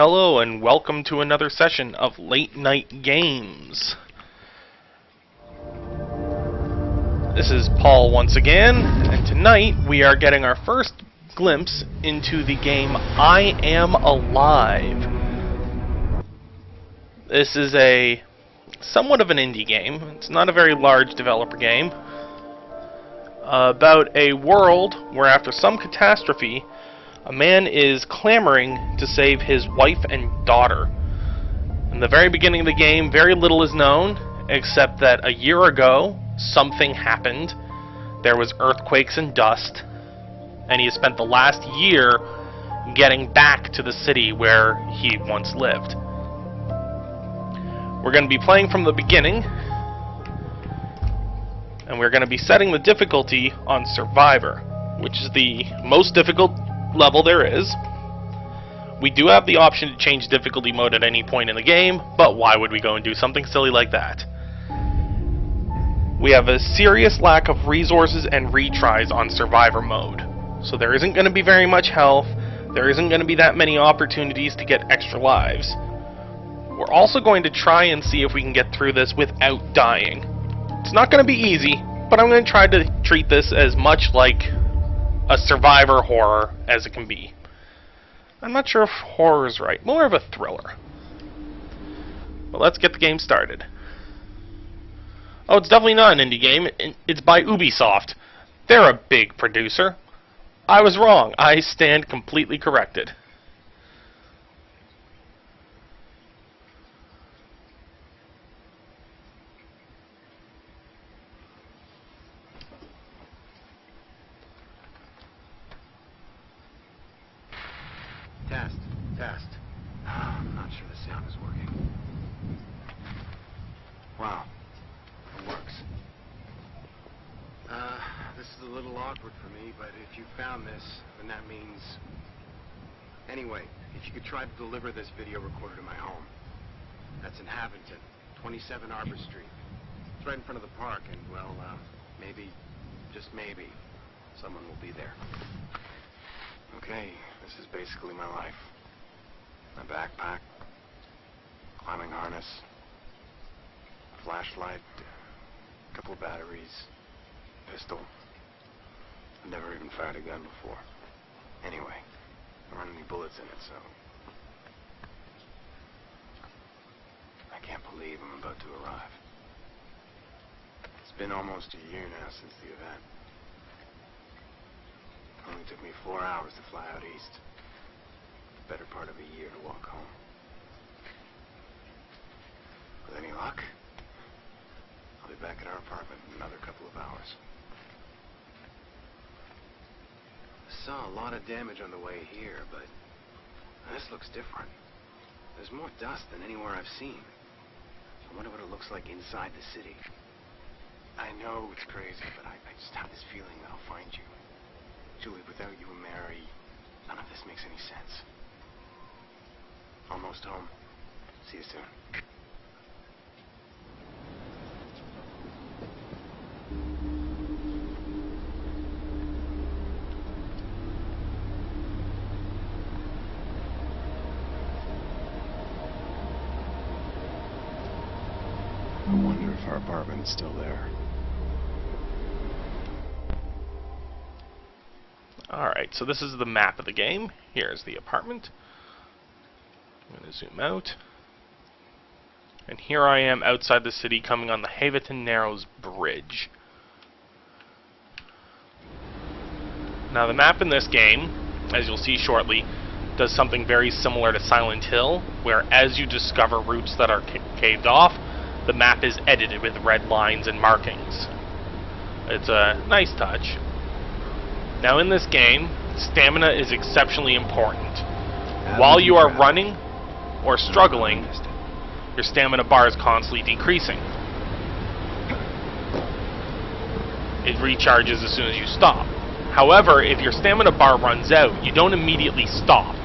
Hello and welcome to another session of Late Night Games. This is Paul once again, and tonight we are getting our first glimpse into the game I Am Alive. This is a somewhat of an indie game. It's not a very large developer game. About a world where after some catastrophe, a man is clamoring to save his wife and daughter. In the very beginning of the game, very little is known, except that a year ago, something happened. There was earthquakes and dust, and he has spent the last year getting back to the city where he once lived. We're going to be playing from the beginning, and we're going to be setting the difficulty on Survivor, which is the most difficult level there is. We do have the option to change difficulty mode at any point in the game, but why would we go and do something silly like that? We have a serious lack of resources and retries on Survivor mode, so there isn't going to be very much health, there isn't going to be that many opportunities to get extra lives. We're also going to try and see if we can get through this without dying. It's not going to be easy, but I'm going to try to treat this as much like a Survivor horror as it can be. I'm not sure if horror is right. More of a thriller. But let's get the game started. Oh, it's definitely not an indie game. It's by Ubisoft. They're a big producer. I was wrong. I stand completely corrected. Test. I'm not sure the sound is working. Wow. It works. This is a little awkward for me, but if you found this, then that means... Anyway, if you could try to deliver this video recorder to my home. That's in Havington, 27 Arbor Street. It's right in front of the park, and, well, maybe, just maybe, someone will be there. Okay, this is basically my life. My backpack, climbing harness, flashlight, a couple of batteries, pistol. I've never even fired a gun before. Anyway, there aren't any bullets in it, so... I can't believe I'm about to arrive. It's been almost a year now since the event. It only took me 4 hours to fly out east. The better part of a year to walk home. With any luck, I'll be back at our apartment in another couple of hours. I saw a lot of damage on the way here, but this looks different. There's more dust than anywhere I've seen. I wonder what it looks like inside the city. I know it's crazy, but I just have this feeling that I'll find you. Julie, without you and Mary, none of this makes any sense. Almost home. See you soon. I wonder if our apartment's still there. Alright, so this is the map of the game. Here's the apartment. I'm going to zoom out. And here I am outside the city coming on the Haverton Narrows Bridge. Now the map in this game, as you'll see shortly, does something very similar to Silent Hill, where as you discover routes that are caved off, the map is edited with red lines and markings. It's a nice touch. Now in this game, stamina is exceptionally important. While you are running or struggling, your stamina bar is constantly decreasing. It recharges as soon as you stop. However, if your stamina bar runs out, you don't immediately stop.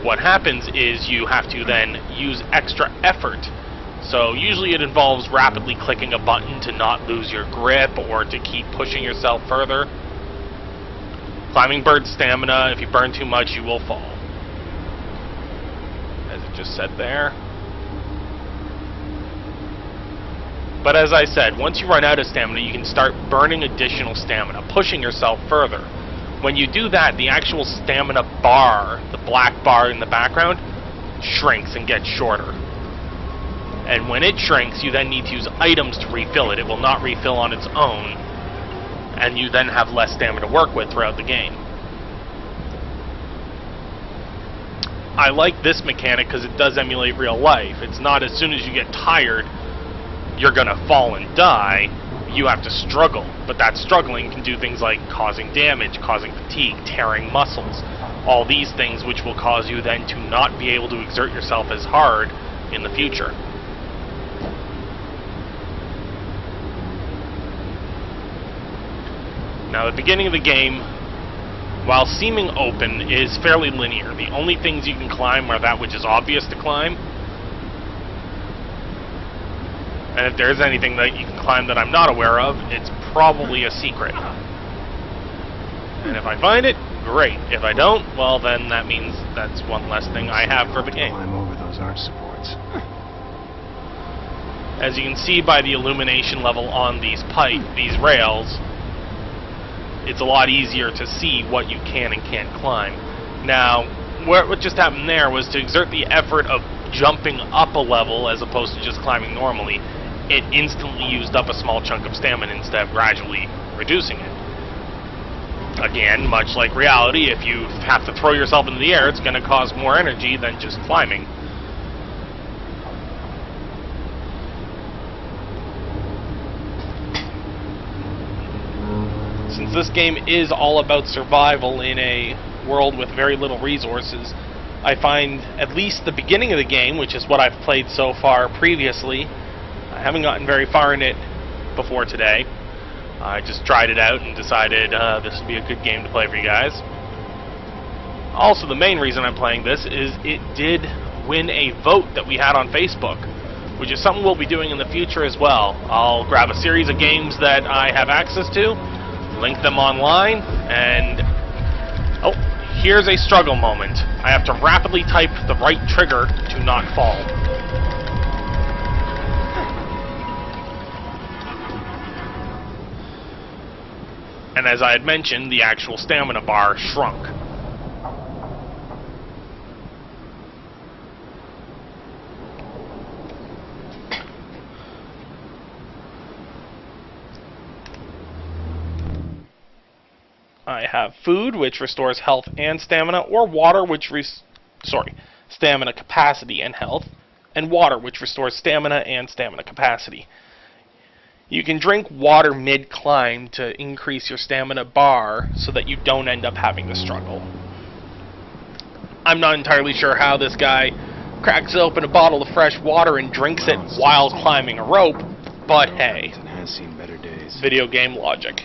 What happens is you have to then use extra effort. So usually it involves rapidly clicking a button to not lose your grip or to keep pushing yourself further. Climbing burns stamina. If you burn too much, you will fall. just said there. But as I said, once you run out of stamina, you can start burning additional stamina, pushing yourself further. When you do that, the actual stamina bar, the black bar in the background, shrinks and gets shorter. And when it shrinks, you then need to use items to refill it. It will not refill on its own, and you then have less stamina to work with throughout the game. I like this mechanic because it does emulate real life. It's not as soon as you get tired, you're gonna fall and die. You have to struggle, but that struggling can do things like causing damage, causing fatigue, tearing muscles, all these things which will cause you then to not be able to exert yourself as hard in the future. Now, the beginning of the game, while seeming open, is fairly linear. The only things you can climb are that which is obvious to climb. And if there's anything that you can climb that I'm not aware of, it's probably a secret. And if I find it, great. If I don't, well then that means that's one less thing I have for the game. Climb over those arch supports. As you can see by the illumination level on these rails, it's a lot easier to see what you can and can't climb. Now, what just happened there was to exert the effort of jumping up a level as opposed to just climbing normally. It instantly used up a small chunk of stamina instead of gradually reducing it. Again, much like reality, if you have to throw yourself into the air, it's going to cause more energy than just climbing. Since this game is all about survival in a world with very little resources, I find at least the beginning of the game, which is what I've played so far previously, I haven't gotten very far in it before today. I just tried it out and decided this would be a good game to play for you guys. Also, the main reason I'm playing this is it did win a vote that we had on Facebook, which is something we'll be doing in the future as well. I'll grab a series of games that I have access to, link them online, and oh, here's a struggle moment. I have to rapidly type the right trigger to not fall. And as I had mentioned, the actual stamina bar shrunk. I have food, which restores health and stamina, or water, which stamina capacity and health, and water, which restores stamina and stamina capacity. You can drink water mid-climb to increase your stamina bar so that you don't end up having to struggle. I'm not entirely sure how this guy cracks open a bottle of fresh water and drinks it while climbing a rope, but hey, Has seen better days. video game logic.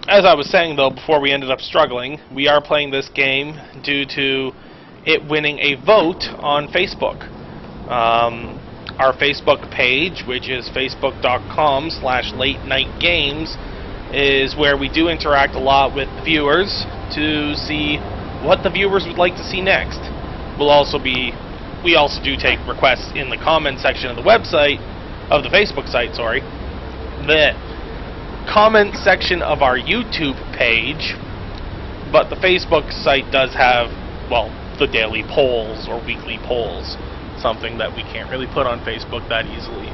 As I was saying, though, before we ended up struggling, we are playing this game due to it winning a vote on Facebook. Our Facebook page, which is facebook.com/late-night-games, is where we do interact a lot with viewers to see what the viewers would like to see next. We also do take requests in the comment section of the website, of the Facebook site, sorry. The comment section of our YouTube page, but the Facebook site does have, well, the daily polls or weekly polls, something that we can't really put on Facebook that easily.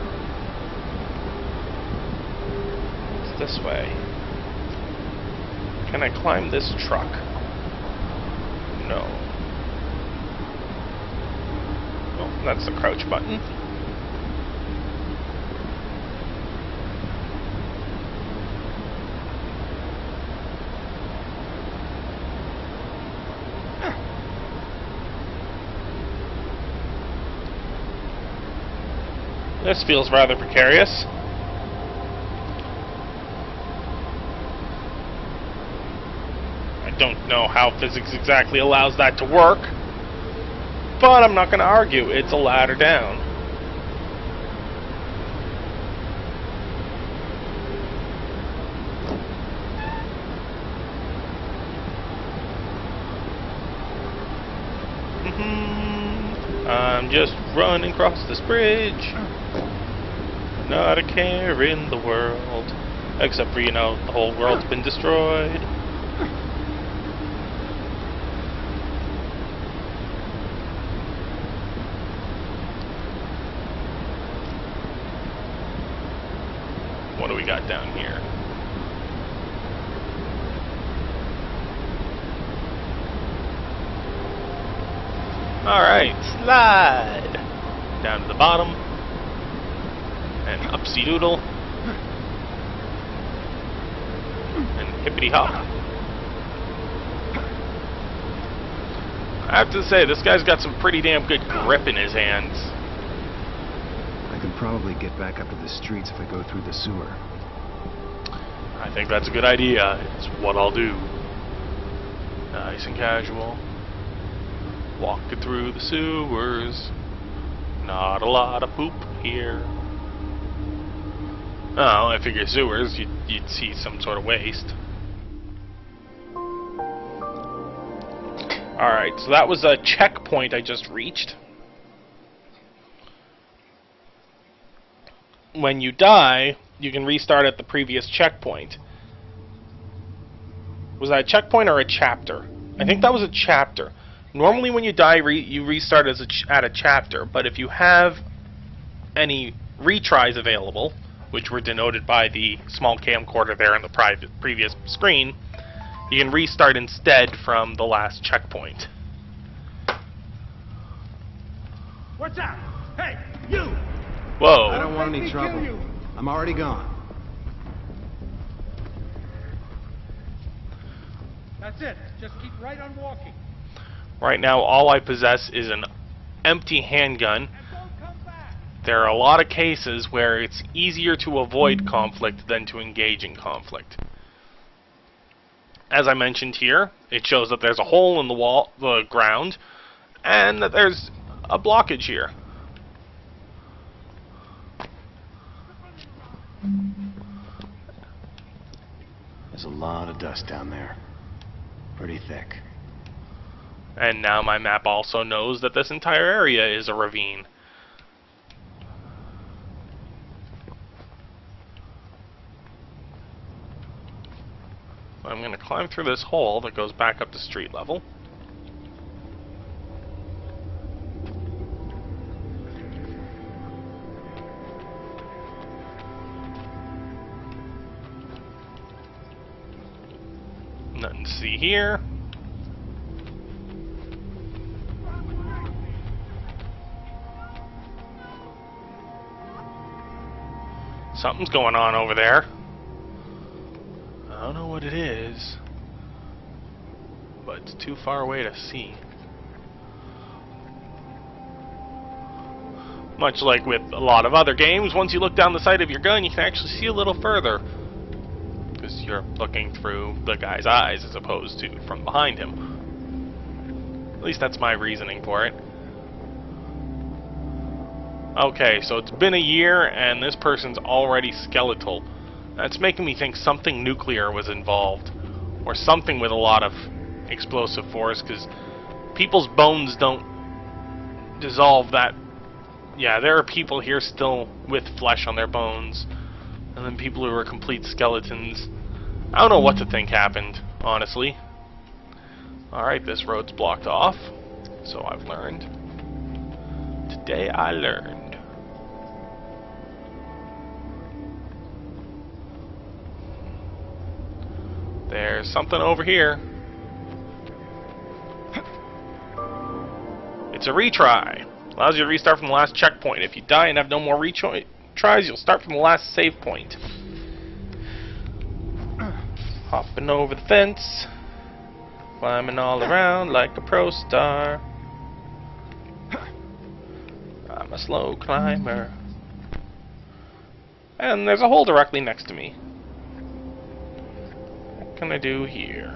It's this way. Can I climb this truck? No. Oh, that's the crouch button. This feels rather precarious. I don't know how physics exactly allows that to work, but I'm not going to argue. It's a ladder down. I'm just running across this bridge. Not a care in the world. Except for, you know, the whole world's been destroyed. What do we got down here? Alright, slide! Down to the bottom. And upsy doodle. And hippity hop. I have to say, this guy's got some pretty damn good grip in his hands. I can probably get back up to the streets if I go through the sewer. I think that's a good idea. It's what I'll do. Nice and casual. Walking through the sewers. Not a lot of poop here. Oh, I figure sewers, you'd see some sort of waste. Alright, so that was a checkpoint I just reached. When you die, you can restart at the previous checkpoint. Was that a checkpoint or a chapter? I think that was a chapter. Normally when you die, you restart at a chapter, but if you have any retries available, which were denoted by the small camcorder there in the previous screen, you can restart instead from the last checkpoint. What's up? Hey, you! Whoa. I don't want any trouble. I'm already gone. That's it. Just keep right on walking. Right now, all I possess is an empty handgun. And don't come back. There are a lot of cases where it's easier to avoid conflict than to engage in conflict. As I mentioned here, it shows that there's a hole in the ground, and that there's a blockage here. There's a lot of dust down there. Pretty thick. And now my map also knows that this entire area is a ravine. I'm going to climb through this hole that goes back up to street level. Nothing to see here. Something's going on over there. I don't know what it is, but it's too far away to see. Much like with a lot of other games, once you look down the sight of your gun, you can actually see a little further, because you're looking through the guy's eyes as opposed to from behind him. At least that's my reasoning for it. Okay, so it's been a year and this person's already skeletal. That's making me think something nuclear was involved, or something with a lot of explosive force, because people's bones don't dissolve that. Yeah, there are people here still with flesh on their bones, and then people who are complete skeletons. I don't know what to think happened, honestly. Alright, this road's blocked off, so I've learned. Today I learned. There's something over here. It's a retry. Allows you to restart from the last checkpoint. If you die and have no more retries, you'll start from the last save point. Hopping over the fence. Climbing all around like a pro star. I'm a slow climber. And there's a hole directly next to me. What can I do here?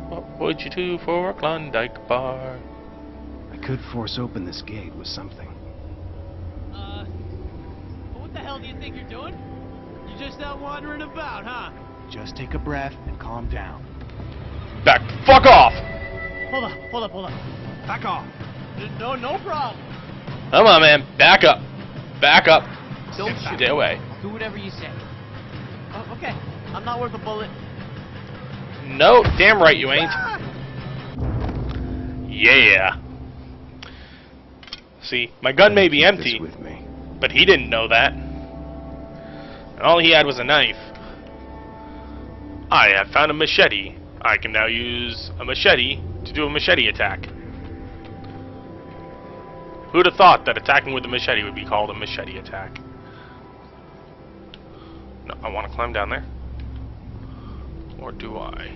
What would you do for a Klondike bar? I could force open this gate with something. What the hell do you think you're doing? You're just out wandering about, huh? Just take a breath and calm down. Back, fuck off! Hold up. Back off. No problem. Come on, man. Back up. Back up. Don't shoot. Stay away. Do whatever you say. Oh, okay. I'm not worth a bullet. No, damn right you ain't. Yeah. See, my gun may be empty, With me. but he didn't know that. And all he had was a knife. I have found a machete. I can now use a machete to do a machete attack. Who'd have thought that attacking with a machete would be called a machete attack? No, I want to climb down there. Or do I?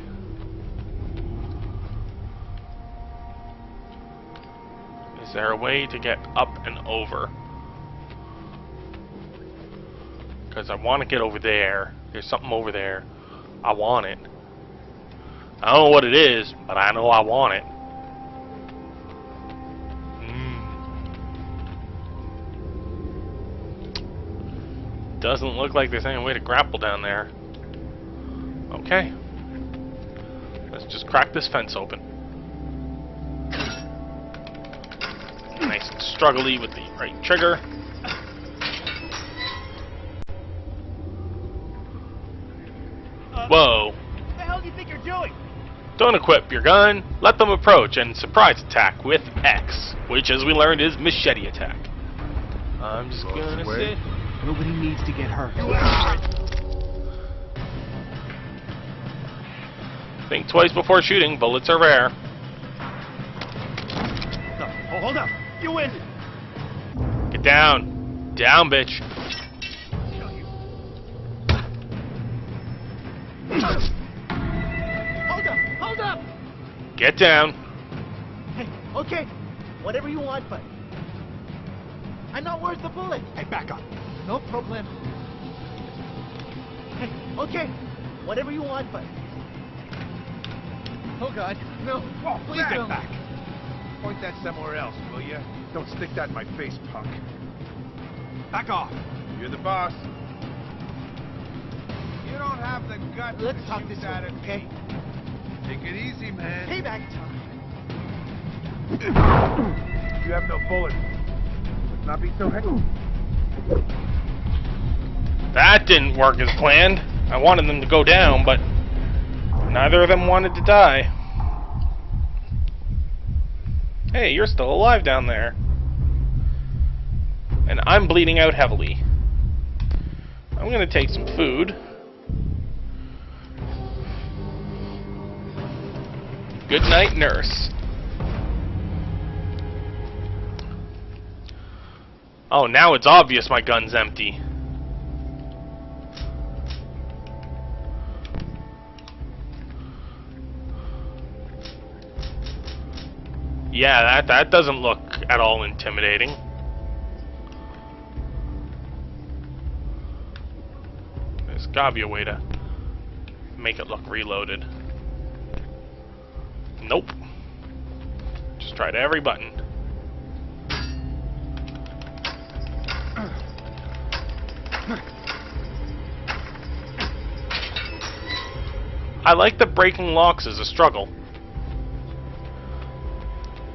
Is there a way to get up and over? Because I want to get over there. There's something over there. I want it. I don't know what it is, but I know I want it. Doesn't look like there's any way to grapple down there. Okay. Let's just crack this fence open. Nice and struggly with the right trigger. Whoa. What the hell do you think you're doing? Don't equip your gun. Let them approach and surprise attack with X, which, as we learned, is machete attack. I'm just gonna sit. Nobody needs to get hurt. Think twice before shooting. Bullets are rare. No, hold up. You win. Get down. Down, bitch. Hold up. Get down. Hey, okay. Whatever you want, but I'm not worth the bullet. Hey, back up. No problem. Hey, okay. Whatever you want, but oh God, no. Oh, Please step don't. back. Point that somewhere else, will you? Don't stick that in my face, punk. Back off. You're the boss. You don't have the guts Let's to talk shoot this at over, it. okay? Take it easy, man. Payback time. You have no bullets. Let's not be so heavy. That didn't work as planned. I wanted them to go down, but neither of them wanted to die. Hey, you're still alive down there. And I'm bleeding out heavily. I'm gonna take some food. Good night, nurse. Oh, now it's obvious my gun's empty. Yeah, that doesn't look at all intimidating. There's gotta be a way to make it look reloaded. Nope. Just tried every button. I like that breaking locks is a struggle.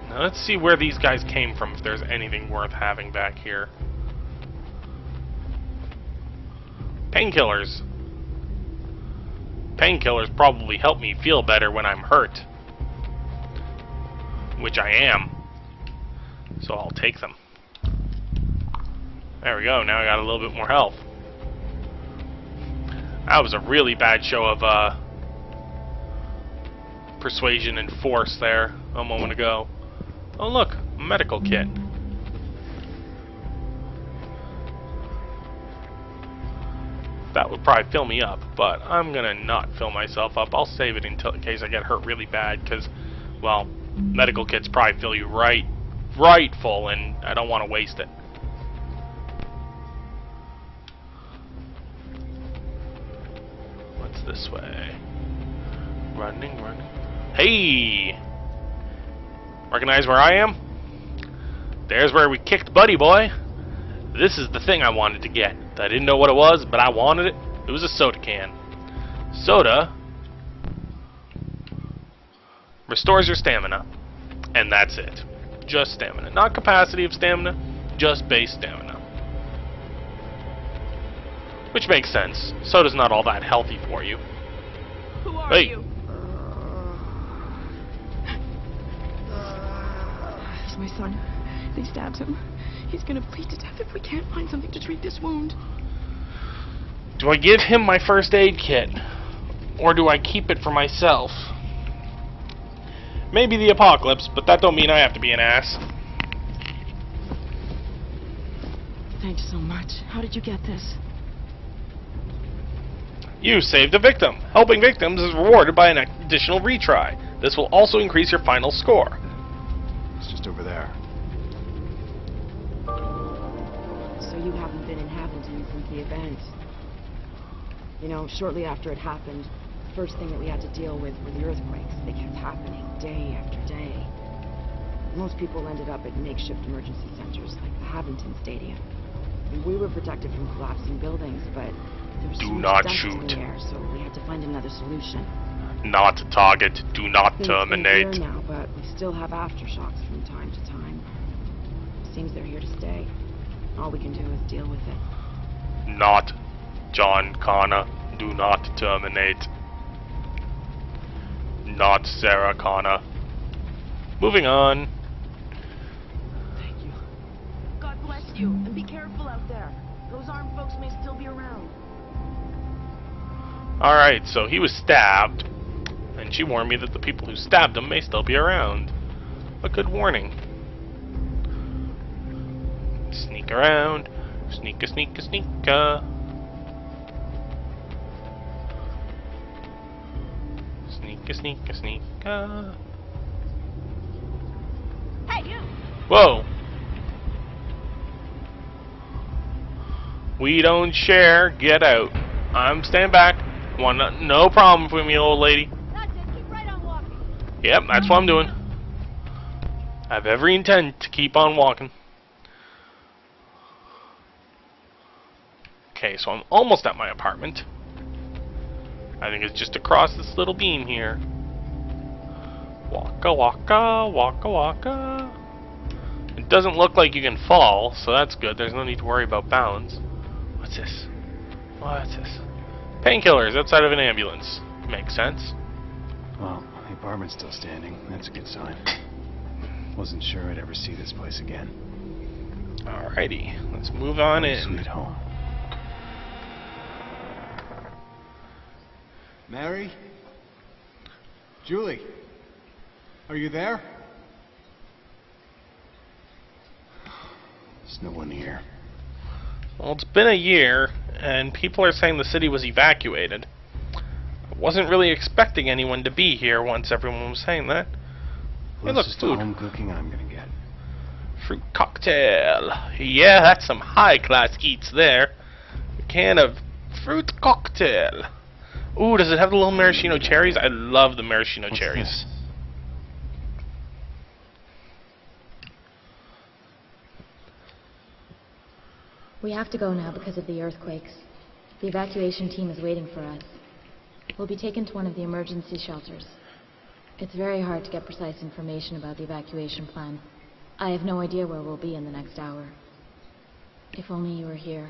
Now let's see where these guys came from, if there's anything worth having back here. Painkillers. Painkillers probably help me feel better when I'm hurt. Which I am. So I'll take them. There we go, now I got a little bit more health. That was a really bad show of persuasion and force there a moment ago. Oh look, a medical kit. That would probably fill me up, but I'm gonna not fill myself up. I'll save it in case I get hurt really bad, because, well, medical kits probably fill you right full, and I don't want to waste it. What's this way? Running. Hey! Recognize where I am? There's where we kicked Buddy Boy. This is the thing I wanted to get. I didn't know what it was, but I wanted it. It was a soda can. Soda Restores your stamina. And that's it. Just stamina. Not capacity of stamina, just base stamina. Which makes sense. Soda's not all that healthy for you. Who are you? He's my son. They stabbed him. He's gonna bleed to death if we can't find something to treat this wound. Do I give him my first aid kit? Or do I keep it for myself? Maybe the apocalypse, but that don't mean I have to be an ass. Thanks so much. How did you get this? You saved a victim. Helping victims is rewarded by an additional retry. This will also increase your final score. It's just over there. So you haven't been in Haventon since the event. You know, shortly after it happened, the first thing that we had to deal with were the earthquakes. They kept happening day after day. Most people ended up at makeshift emergency centers like the Haventon Stadium. And we were protected from collapsing buildings, but there was so much dust in the air, so we had to find another solution. Not target. Do not Things terminate. here now, but we still have aftershocks from time to time. Seems they're here to stay. All we can do is deal with it. Not John Connor. Do not terminate. Not Sarah Connor. Moving on. Thank you. God bless you, and be careful out there. Those armed folks may still be around. Alright, so he was stabbed, and she warned me that the people who stabbed him may still be around. A good warning. Sneak around. Sneaka, sneaka, sneaka. Sneaka, sneaka, sneaka. Hey, you! Whoa! We don't share. Get out. I'm staying back. No problem with me, old lady. That's it. Keep right on walking. Yep, that's what I'm doing. I have every intent to keep on walking. Okay, so I'm almost at my apartment. I think it's just across this little beam here. Waka waka, waka waka. It doesn't look like you can fall, so that's good. There's no need to worry about balance. What's this? What's this? Painkillers outside of an ambulance. Makes sense. Well, the apartment's still standing. That's a good sign. Wasn't sure I'd ever see this place again. Alrighty, let's move on in. Sweet home. Mary? Julie? Are you there? There's no one here. Well, it's been a year, and people are saying the city was evacuated. I wasn't really expecting anyone to be here once everyone was saying that. Hey, look, Just food. home cooking I'm gonna get. Fruit cocktail. Yeah, that's some high-class eats there. A can of fruit cocktail. Ooh, does it have the little maraschino cherries? I love the maraschino What's cherries. this? We have to go now because of the earthquakes. The evacuation team is waiting for us. We'll be taken to one of the emergency shelters. It's very hard to get precise information about the evacuation plan. I have no idea where we'll be in the next hour. If only you were here,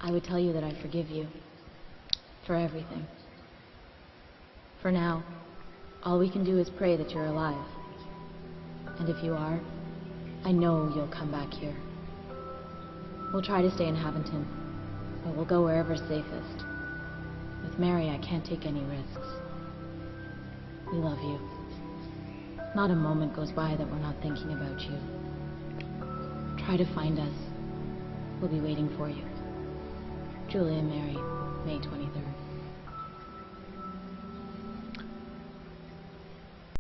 I would tell you that I forgive you. For everything. For now, all we can do is pray that you're alive. And if you are, I know you'll come back here. We'll try to stay in Haventon, but we'll go wherever's safest. With Mary, I can't take any risks. We love you. Not a moment goes by that we're not thinking about you. Try to find us. We'll be waiting for you. Julie and Mary, May 23rd.